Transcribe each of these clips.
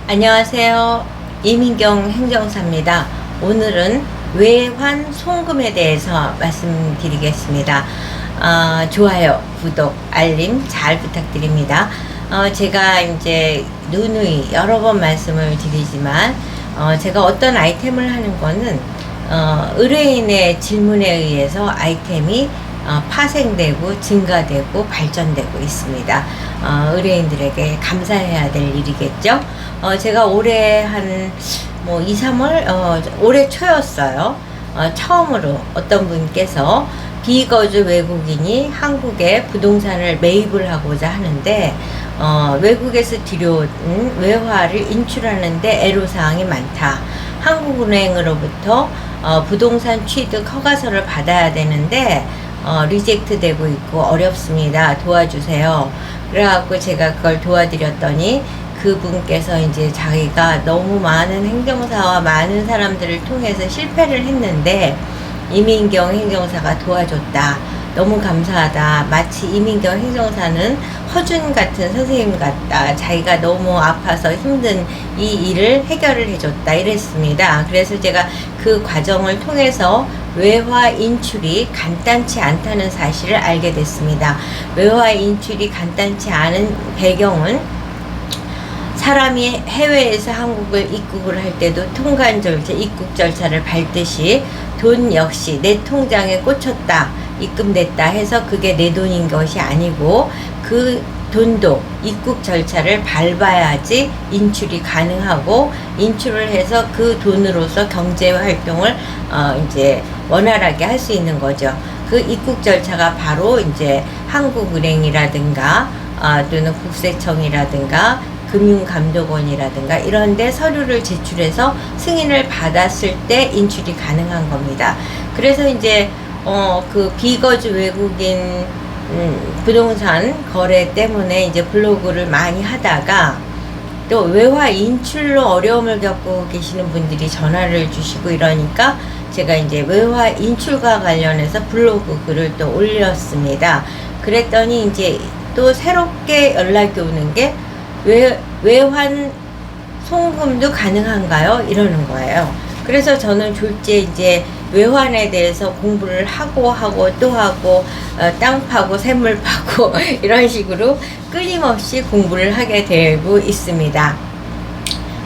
안녕하세요. 이민경 행정사입니다. 오늘은 외환 송금에 대해서 말씀드리겠습니다. 좋아요, 구독, 알림 잘 부탁드립니다. 제가 이제 누누이 여러 번 말씀을 드리지만, 제가 어떤 아이템을 하는 거는, 의뢰인의 질문에 의해서 아이템이 파생되고 증가되고 발전되고 있습니다. 의뢰인들에게 감사해야 될 일이겠죠. 제가 올해 한 2, 3월 올해 초였어요. 처음으로 어떤 분께서 비거주 외국인이 한국에 부동산을 매입을 하고자 하는데, 외국에서 들여온 외화를 인출하는데 애로사항이 많다. 한국은행으로부터 부동산 취득 허가서를 받아야 되는데 리젝트 되고 있고 어렵습니다. 도와주세요. 그래갖고 제가 그걸 도와드렸더니 그분께서 이제 자기가 너무 많은 행정사와 많은 사람들을 통해서 실패를 했는데 이민경 행정사가 도와줬다. 너무 감사하다. 마치 이민경 행정사는 허준 같은 선생님 같다. 자기가 너무 아파서 힘든 이 일을 해결을 해줬다. 이랬습니다. 그래서 제가 그 과정을 통해서 외화 인출이 간단치 않다는 사실을 알게 됐습니다. 외화 인출이 간단치 않은 배경은 사람이 해외에서 한국을 입국을 할 때도 통관 절차, 입국 절차를 밟듯이 돈 역시 내 통장에 꽂혔다, 입금됐다 해서 그게 내 돈인 것이 아니고 그 돈도 입국 절차를 밟아야지 인출이 가능하고, 인출을 해서 그 돈으로서 경제 활동을 이제 원활하게 할 수 있는 거죠. 그 입국 절차가 바로 이제 한국은행이라든가 또는 국세청이라든가 금융감독원이라든가 이런데 서류를 제출해서 승인을 받았을 때 인출이 가능한 겁니다. 그래서 이제 그 비거주 외국인 부동산 거래 때문에 이제 블로그를 많이 하다가 또 외화 인출로 어려움을 겪고 계시는 분들이 전화를 주시고 이러니까 제가 이제 외화 인출과 관련해서 블로그 글을 또 올렸습니다. 그랬더니 이제 또 새롭게 연락이 오는 게 외환 송금도 가능한가요? 이러는 거예요. 그래서 저는 졸지에 이제 외환에 대해서 공부를 하고 또 하고 땅 파고 샘물 파고 이런 식으로 끊임없이 공부를 하게 되고 있습니다.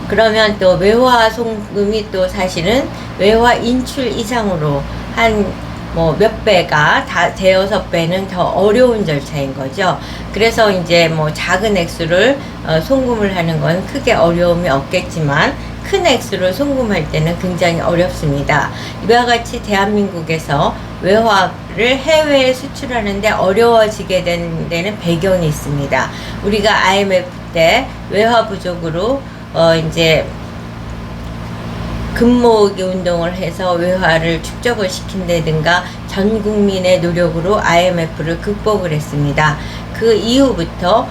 그러면 또 외화 송금이 또 사실은 외화 인출 이상으로 한 몇 배가 다 대여섯 배는 더 어려운 절차인 거죠. 그래서 이제 작은 액수를 송금을 하는 건 크게 어려움이 없겠지만 큰 액수를 송금할 때는 굉장히 어렵습니다. 이와 같이 대한민국에서 외화를 해외에 수출하는데 어려워지게 된 데는 배경이 있습니다. 우리가 IMF 때 외화 부족으로 이제 금모으기 운동을 해서 외화를 축적을 시킨다든가 전 국민의 노력으로 IMF를 극복을 했습니다. 그 이후부터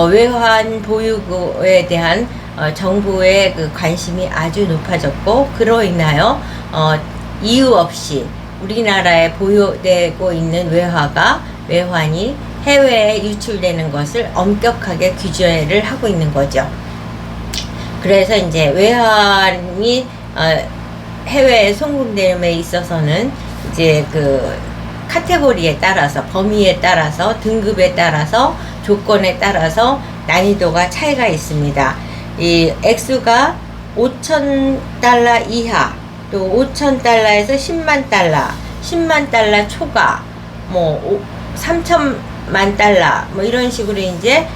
외환 보유고에 대한 정부의 그 관심이 아주 높아졌고, 그로 인하여 이유 없이 우리나라에 보유되고 있는 외환이 해외에 유출되는 것을 엄격하게 규제를 하고 있는 거죠. 그래서 이제 외환이 해외에 송금됨에 있어서는 이제 그 카테고리에 따라서, 범위에 따라서, 등급에 따라서, 조건에 따라서 난이도가 차이가 있습니다. 이 액수가 5,000달러 이하, 또 5,000달러에서 10만 달러, 10만 달러 초과, 3,000만 달러, 이런 식으로 이제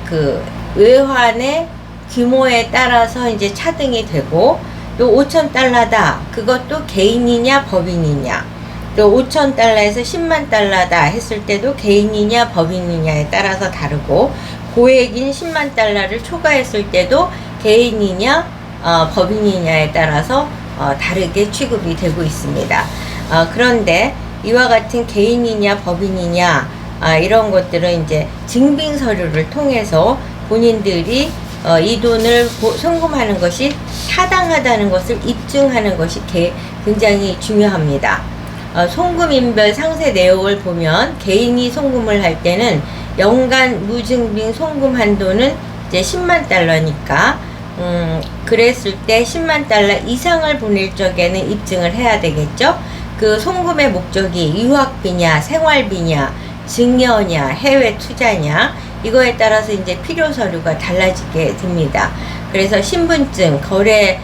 그 외환의 규모에 따라서 이제 차등이 되고, 또 5,000달러다. 그것도 개인이냐 법인이냐. 또 5,000달러에서 10만 달러다 했을 때도 개인이냐 법인이냐에 따라서 다르고, 고액인 10만 달러를 초과했을 때도 개인이냐 법인이냐에 따라서 다르게 취급이 되고 있습니다. 그런데 이와 같은 개인이냐 법인이냐 이런 것들은 이제 증빙 서류를 통해서 본인들이 이 돈을 송금하는 것이 타당하다는 것을 입증하는 것이 굉장히 중요합니다. 송금인별 상세 내용을 보면 개인이 송금을 할 때는 연간 무증빙 송금 한도는 이제 10만 달러니까 그랬을 때 10만 달러 이상을 보낼 적에는 입증을 해야 되겠죠. 그 송금의 목적이 유학비냐, 생활비냐, 증여냐, 해외 투자냐, 이거에 따라서 이제 필요 서류가 달라지게 됩니다. 그래서 신분증, 거래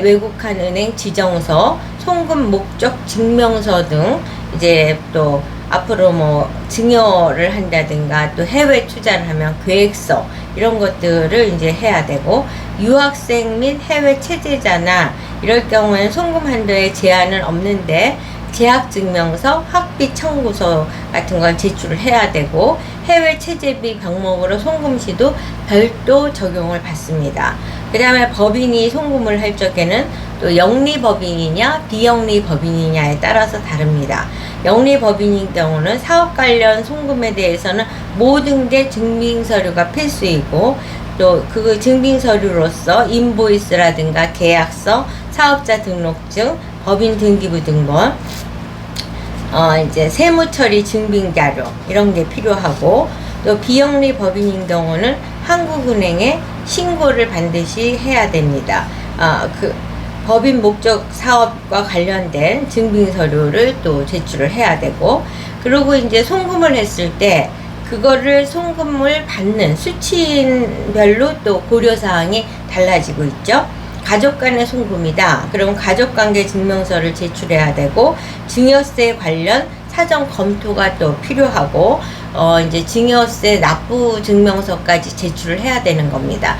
외국한 은행 지정서, 송금 목적 증명서 등 이제 또 앞으로 뭐 증여를 한다든가 또 해외 투자를 하면 계획서 이런 것들을 이제 해야 되고, 유학생 및 해외 체제자나 이럴 경우에는 송금 한도에 제한은 없는데 재학증명서, 학비 청구서 같은 걸 제출을 해야 되고, 해외 체제비 병목으로 송금 시도 별도 적용을 받습니다. 그 다음에 법인이 송금을 할 적에는 또 영리법인이냐 비영리법인이냐에 따라서 다릅니다. 영리법인인 경우는 사업 관련 송금에 대해서는 모든 게 증빙서류가 필수이고, 또 그 증빙서류로서 인보이스라든가 계약서, 사업자 등록증, 법인 등기부 등본, 이제 세무처리 증빙자료 이런 게 필요하고, 또 비영리 법인인 경우는 한국은행에 신고를 반드시 해야 됩니다. 그 법인 목적 사업과 관련된 증빙서류를 또 제출을 해야 되고, 그리고 이제 송금을 했을 때 그거를 송금을 받는 수취인별로 또 고려사항이 달라지고 있죠. 가족 간의 송금이다. 그럼 가족관계 증명서를 제출해야 되고, 증여세 관련 사전 검토가 또 필요하고, 이제 증여세 납부 증명서까지 제출을 해야 되는 겁니다.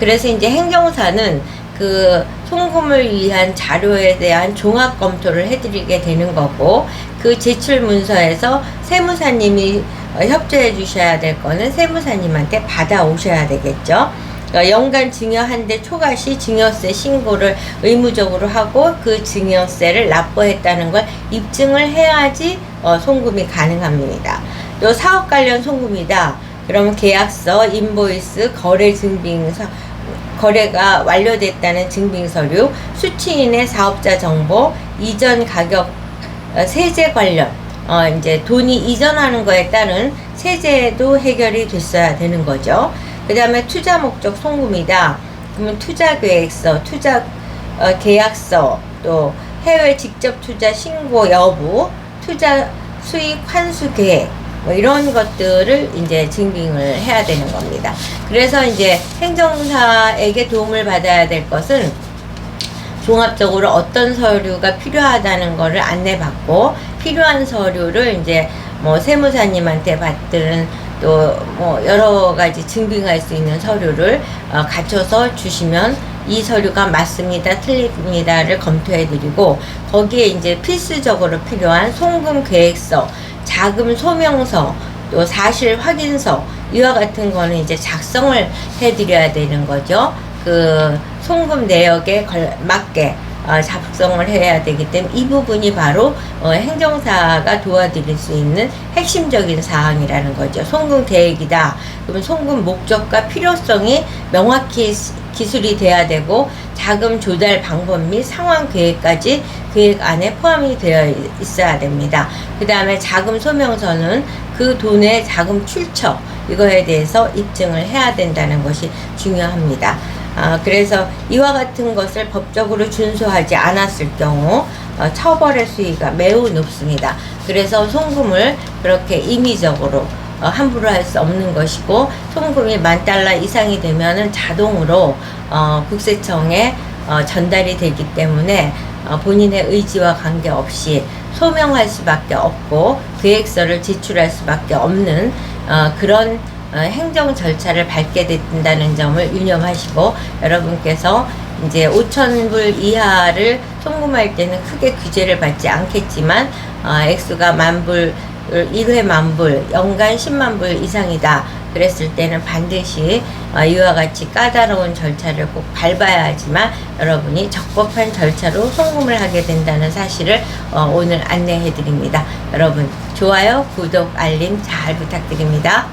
그래서 이제 행정사는 그 송금을 위한 자료에 대한 종합 검토를 해드리게 되는 거고, 그 제출 문서에서 세무사님이 협조해 주셔야 될 거는 세무사님한테 받아오셔야 되겠죠. 연간 증여한 대 초과 시 증여세 신고를 의무적으로 하고, 그 증여세를 납부했다는 걸 입증을 해야지 송금이 가능합니다. 또 사업 관련 송금이다. 그러면 계약서, 인보이스, 거래 증빙서, 거래가 완료됐다는 증빙서류, 수취인의 사업자 정보, 이전 가격, 세제 관련, 이제 돈이 이전하는 거에 따른 세제도 해결이 됐어야 되는 거죠. 그 다음에 투자 목적 송금이다. 그러면 투자 계획서, 투자 계약서, 또 해외 직접 투자 신고 여부, 투자 수익 환수 계획, 뭐 이런 것들을 이제 증빙을 해야 되는 겁니다. 그래서 이제 행정사에게 도움을 받아야 될 것은 종합적으로 어떤 서류가 필요하다는 거를 안내받고, 필요한 서류를 이제 뭐 세무사님한테 받든 또 뭐 여러 가지 증빙할 수 있는 서류를 갖춰서 주시면 이 서류가 맞습니다, 틀립니다를 검토해 드리고, 거기에 이제 필수적으로 필요한 송금 계획서, 자금 소명서, 또 사실 확인서, 이와 같은 거는 이제 작성을 해 드려야 되는 거죠. 그 송금 내역에 맞게 작성을 해야 되기 때문에 이 부분이 바로 행정사가 도와드릴 수 있는 핵심적인 사항이라는 거죠. 송금 계획이다. 그러면 송금 목적과 필요성이 명확히 기술이 돼야 되고, 자금 조달 방법 및 상환 계획까지 계획 안에 포함이 되어 있어야 됩니다. 그 다음에 자금 소명서는 그 돈의 자금 출처, 이거에 대해서 입증을 해야 된다는 것이 중요합니다. 그래서 이와 같은 것을 법적으로 준수하지 않았을 경우 처벌의 수위가 매우 높습니다. 그래서 송금을 그렇게 임의적으로 함부로 할 수 없는 것이고, 송금이 $10,000 이상이 되면은 자동으로 국세청에 전달이 되기 때문에 본인의 의지와 관계없이 소명할 수밖에 없고 계획서를 제출할 수밖에 없는 그런 행정 절차를 밟게 된다는 점을 유념하시고, 여러분께서 이제 5,000불 이하를 송금할 때는 크게 규제를 받지 않겠지만, 액수가 10,000불, 1회 10,000불, 연간 100,000불 이상이다. 그랬을 때는 반드시 이와 같이 까다로운 절차를 꼭 밟아야 하지만 여러분이 적법한 절차로 송금을 하게 된다는 사실을 오늘 안내해 드립니다. 여러분 좋아요, 구독, 알림 잘 부탁드립니다.